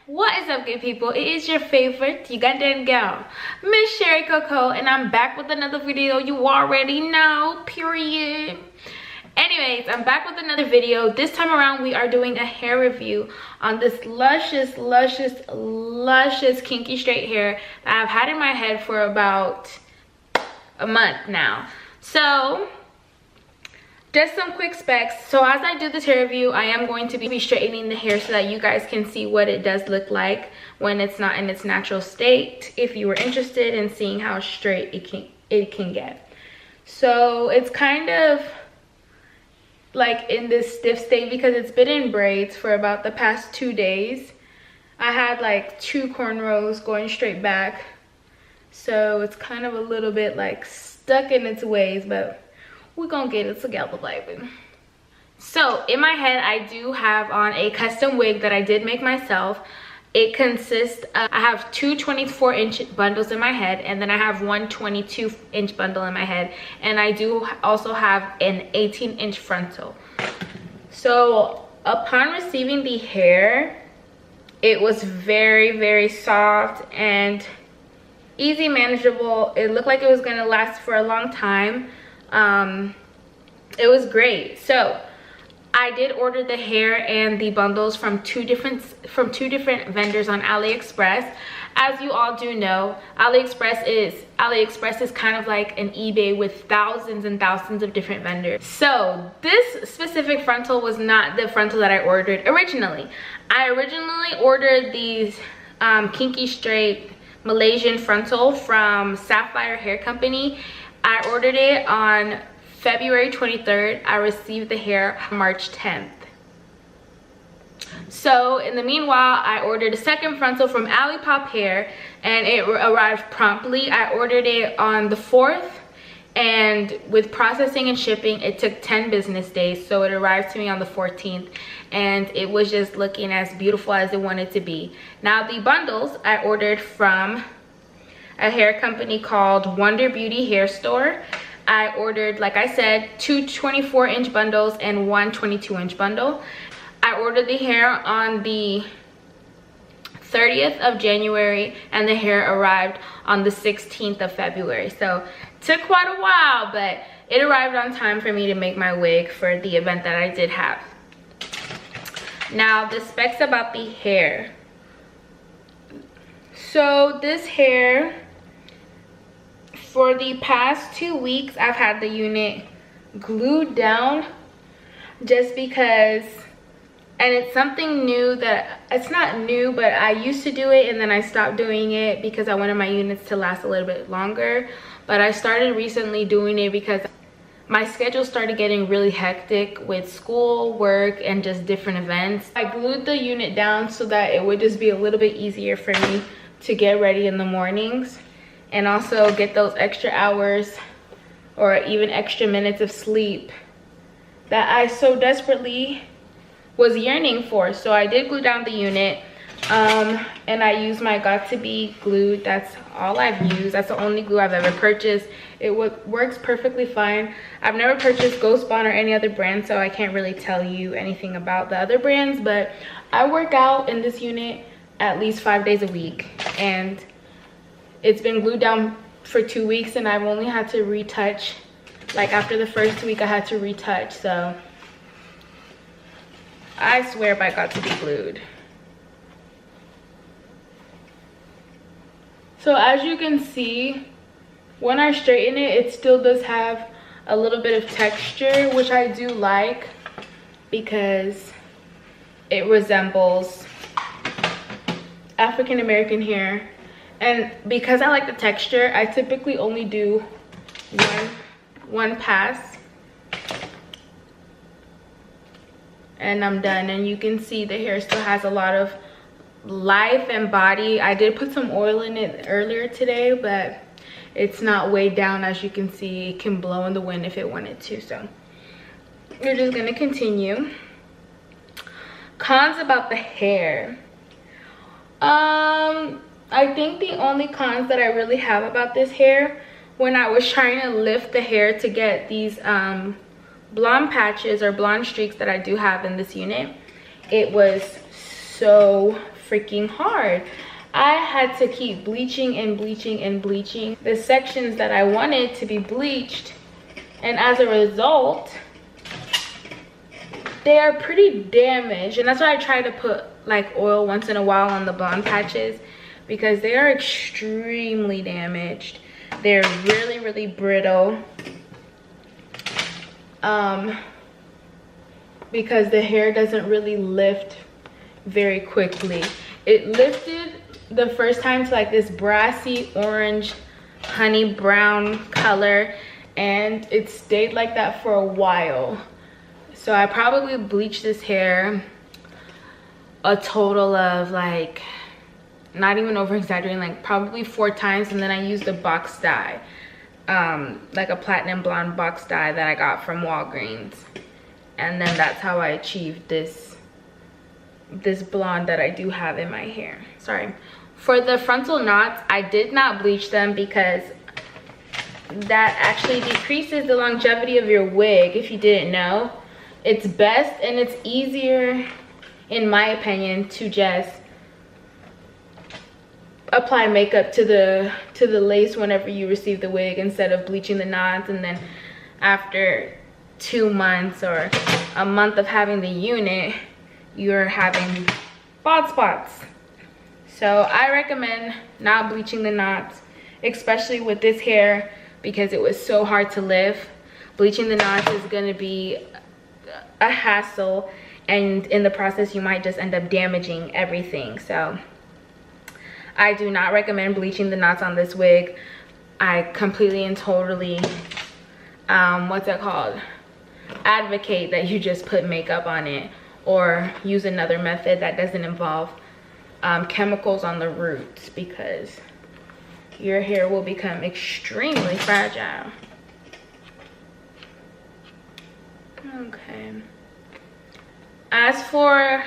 What is up, good people? It is your favorite Ugandan girl, Miss Cheri Coco, and I'm back with another video. You already know, period. Anyways, I'm back with another video. This time around, we are doing a hair review on this luscious kinky straight hair that I've had in my head for about a month now. So just some quick specs. So as I do this hair review, I am going to be straightening the hair so that you guys can see what it does look like when it's not in its natural state, if you were interested in seeing how straight it can get. So it's kind of like in this stiff state because it's been in braids for about the past 2 days. I had like 2 cornrows going straight back, so it's kind of a little bit like stuck in its ways, but we're gonna get it together, baby. So in my head, I do have on a custom wig that I did make myself. It consists of, I have 2 24-inch bundles in my head, and then I have one 22-inch bundle in my head, and I do also have an 18-inch frontal. So upon receiving the hair, it was very soft and easy manageable. It looked like it was gonna last for a long time. It was great. So I did order the hair and the bundles from two different vendors on AliExpress. As you all do know, AliExpress is kind of like an eBay with thousands and thousands of different vendors. So this specific frontal was not the frontal that I ordered originally. I originally ordered these kinky straight Malaysian frontal from Sapphire Hair Company. I ordered it on February 23rd. I received the hair March 10th. So in the meanwhile, I ordered a second frontal from Alipop Hair, and it arrived promptly. I ordered it on the 4th, and with processing and shipping, it took 10 business days. So it arrived to me on the 14th, and it was just looking as beautiful as it wanted to be. Now the bundles I ordered from a hair company called Wonder Beauty Hair Store. I ordered, like I said, 2 24-inch bundles and one 22-inch bundle. I ordered the hair on the 30th of January, and the hair arrived on the 16th of February. So it took quite a while, but it arrived on time for me to make my wig for the event that I did have. Now the specs about the hair. So this hair, for the past 2 weeks, I've had the unit glued down just because, and it's something new that, it's not new, but I used to do it and then I stopped doing it because I wanted my units to last a little bit longer. But I started recently doing it because my schedule started getting really hectic with school, work, and just different events. I glued the unit down so that it would just be a little bit easier for me to get ready in the mornings, and also get those extra hours or even extra minutes of sleep that I so desperately was yearning for. So I did glue down the unit, and I used my Got To Be glue. That's all I've used. That's the only glue I've ever purchased. It works perfectly fine. I've never purchased Ghost Bond or any other brand, so I can't really tell you anything about the other brands, but I work out in this unit at least 5 days a week, and it's been glued down for 2 weeks, and I've only had to retouch. Like after the first week, I had to retouch. So I swear by Got To Be glued. So as you can see, when I straighten it, it still does have a little bit of texture, which I do like because it resembles African American hair. And because I like the texture, I typically only do one pass, and I'm done. And you can see the hair still has a lot of life and body. I did put some oil in it earlier today, but it's not weighed down. As you can see, it can blow in the wind if it wanted to. So we're just gonna continue. Cons about the hair. I think the only cons that I really have about this hair, when I was trying to lift the hair to get these blonde patches or blonde streaks that I do have in this unit, it was so freaking hard. I had to keep bleaching and bleaching and bleaching the sections that I wanted to be bleached, and as a result they are pretty damaged. And that's why I try to put like oil once in a while on the blonde patches, because they are extremely damaged. They're really, really brittle, because the hair doesn't really lift very quickly. It lifted the first time to like this brassy orange honey brown color, and it stayed like that for a while. So I probably bleached this hair a total of like, not even over exaggerating, like probably 4 times. And then I used a box dye, like a platinum blonde box dye that I got from Walgreens. And then that's how I achieved this blonde that I do have in my hair. Sorry. For the frontal knots, I did not bleach them because that actually decreases the longevity of your wig, if you didn't know. It's best and it's easier, in my opinion, to just apply makeup to the lace whenever you receive the wig, instead of bleaching the knots and then after 2 months or a month of having the unit you're having bald spots. So I recommend not bleaching the knots, especially with this hair, because it was so hard to lift. Bleaching the knots is going to be a hassle, and in the process you might just end up damaging everything. So I do not recommend bleaching the knots on this wig. I completely and totally advocate that you just put makeup on it, or use another method that doesn't involve chemicals on the roots, because your hair will become extremely fragile. Okay. As for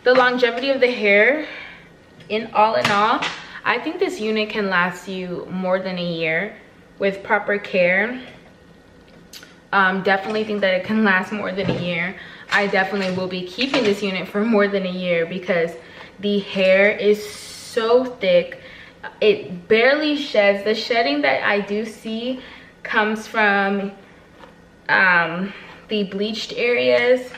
the longevity of the hair, in all, I think this unit can last you more than a year with proper care. Definitely think that it can last more than a year. I definitely will be keeping this unit for more than a year, because the hair is so thick. It barely sheds. The shedding that I do see comes from the bleached areas.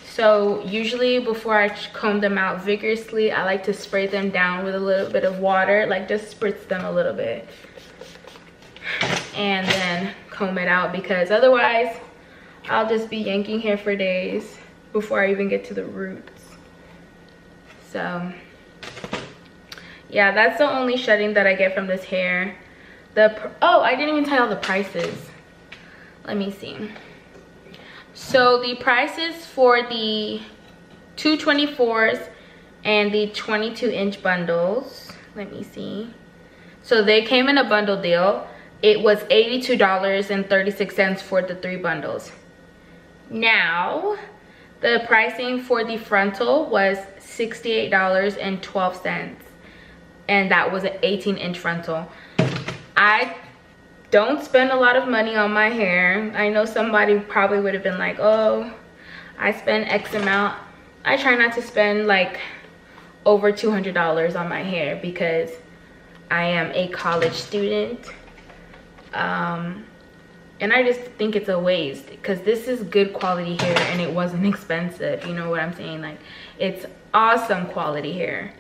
So usually before I comb them out vigorously, I like to spray them down with a little bit of water, like just spritz them a little bit, and then comb it out, because otherwise I'll just be yanking hair for days before I even get to the roots. So yeah, that's the only shedding that I get from this hair. Oh, I didn't even tell you the prices. Let me see. So the prices for the 224s and the 22-inch bundles, let me see. So they came in a bundle deal. It was $82.36 for the 3 bundles. Now, the pricing for the frontal was $68.12, and that was an 18-inch frontal. I don't spend a lot of money on my hair. I know somebody probably would have been like, oh, I spend X amount. I try not to spend like over $200 on my hair, because I am a college student. And I just think it's a waste, because this is good quality hair and it wasn't expensive. You know what I'm saying? Like, it's awesome quality hair.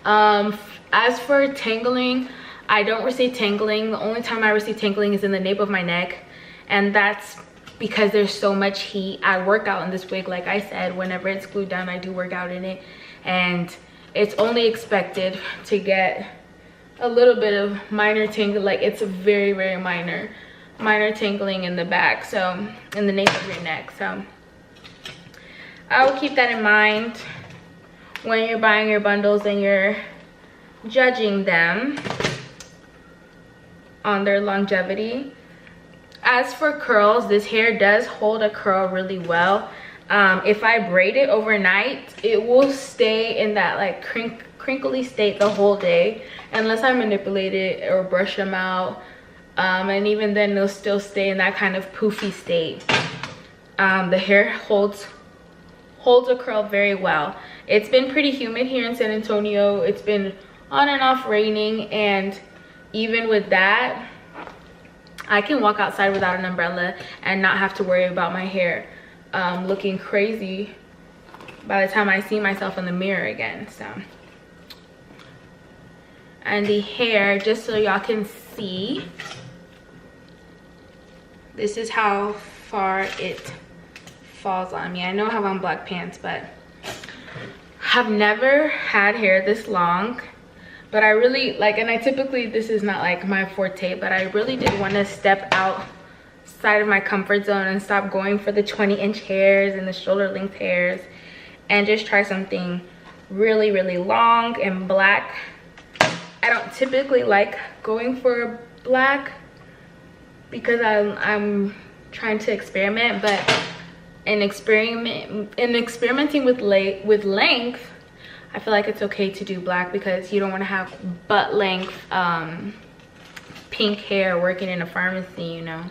As for tangling, I don't receive tangling. The only time I receive tangling is in the nape of my neck, and that's because there's so much heat. I work out in this wig, like I said. Whenever it's glued down, I do work out in it, and it's only expected to get a little bit of minor tingling. Like, it's a very, very minor tingling in the back, so in the nape of your neck. So I will keep that in mind when you're buying your bundles and you're judging them on their longevity. As for curls, this hair does hold a curl really well. If I braid it overnight, it will stay in that like crinkly state the whole day, unless I manipulate it or brush them out, and even then they'll still stay in that kind of poofy state. The hair holds holds a curl very well. It's been pretty humid here in San Antonio. It's been on and off raining, and even with that, I can walk outside without an umbrella and not have to worry about my hair looking crazy by the time I see myself in the mirror again. So, and the hair, just so y'all can see, this is how far it falls on me. I know I have on black pants, but I've never had hair this long. But I really like, and I typically, this is not like my forte, but I really did want to step outside of my comfort zone and stop going for the 20-inch hairs and the shoulder length hairs, and just try something really, really long and black. I don't typically like going for black because I'm trying to experiment, but in experimenting with length, I feel like it's okay to do black because you don't want to have butt length pink hair working in a pharmacy, you know.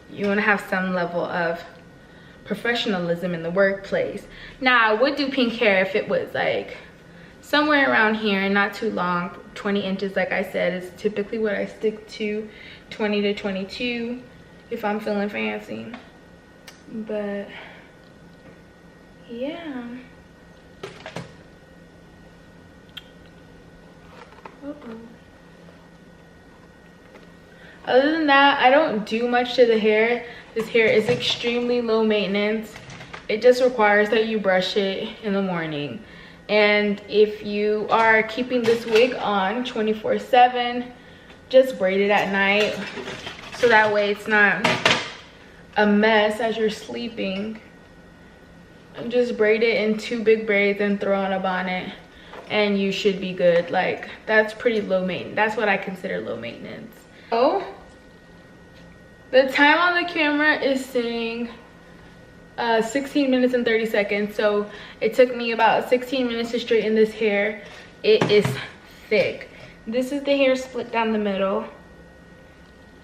You want to have some level of professionalism in the workplace. Now, I would do pink hair if it was like somewhere around here and not too long. 20 inches, like I said, is typically what I stick to. 20 to 22 if I'm feeling fancy. But yeah. Other than that, I don't do much to the hair. This hair is extremely low maintenance. It just requires that you brush it in the morning. And if you are keeping this wig on 24/7, just braid it at night, so that way it's not a mess as you're sleeping. And just braid it in 2 big braids and throw on a bonnet, and you should be good. Like, that's pretty low maintenance. That's what I consider low maintenance. Oh, the time on the camera is saying 16 minutes and 30 seconds. So it took me about 16 minutes to straighten this hair. It is thick. This is the hair split down the middle.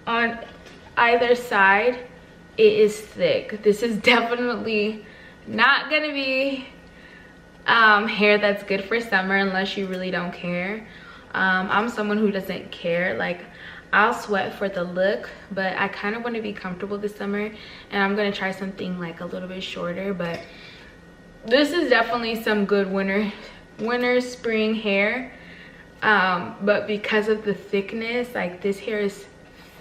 On either side, it is thick. This is definitely not gonna be hair that's good for summer unless you really don't care. I'm someone who doesn't care. Like, I'll sweat for the look, but I kind of want to be comfortable this summer, and I'm gonna try something like a little bit shorter. But this is definitely some good winter spring hair, but because of the thickness, like, this hair is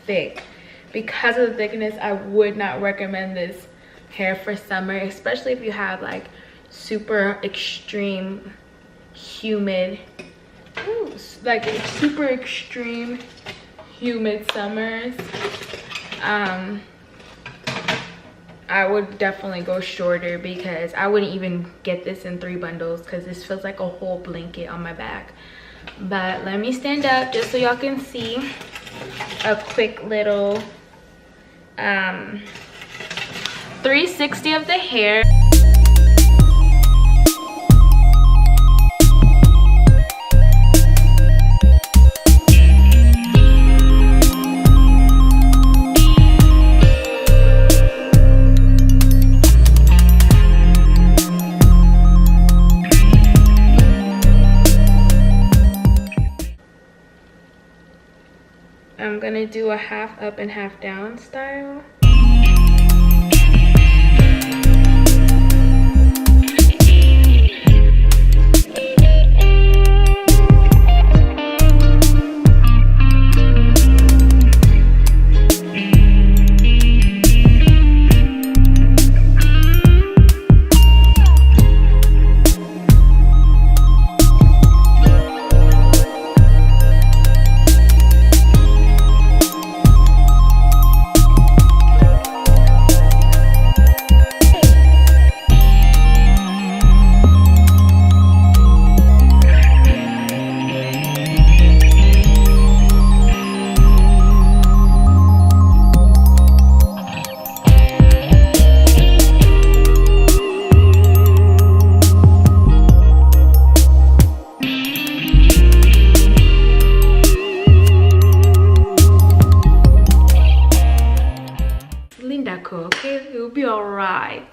thick. Because of the thickness, I would not recommend this hair for summer, especially if you have like super extreme humid, like super extreme humid summers. I would definitely go shorter, because I wouldn't even get this in 3 bundles because this feels like a whole blanket on my back. But let me stand up just so y'all can see a quick little 360 of the hair. I'm gonna do a half up and half down style. Okay, it'll be all right.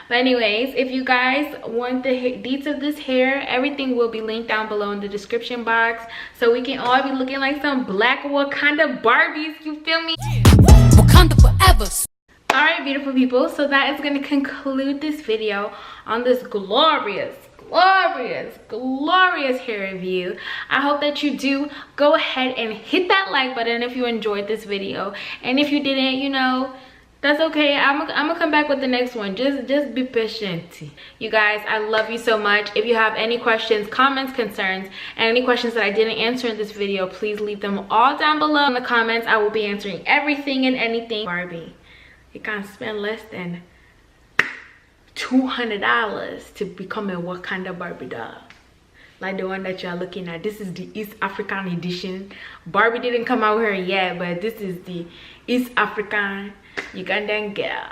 But anyways, if you guys want the deets of this hair, everything will be linked down below in the description box, so we can all be looking like some black Wakanda Barbies, you feel me? Wakanda forever. All right, beautiful people, so that is going to conclude this video on this glorious hair review. I hope that you do go ahead and hit that like button if you enjoyed this video, and if you didn't, you know, that's okay. I'm gonna come back with the next one. Just be patient. You guys, I love you so much. If you have any questions, comments, concerns, and any questions that I didn't answer in this video, please leave them all down below in the comments. I will be answering everything and anything. Barbie, you can't spend less than $200 to become a Wakanda Barbie doll, like the one that y'all looking at. This is the East African edition. Barbie didn't come out here yet, but this is the East African Ugandan girl.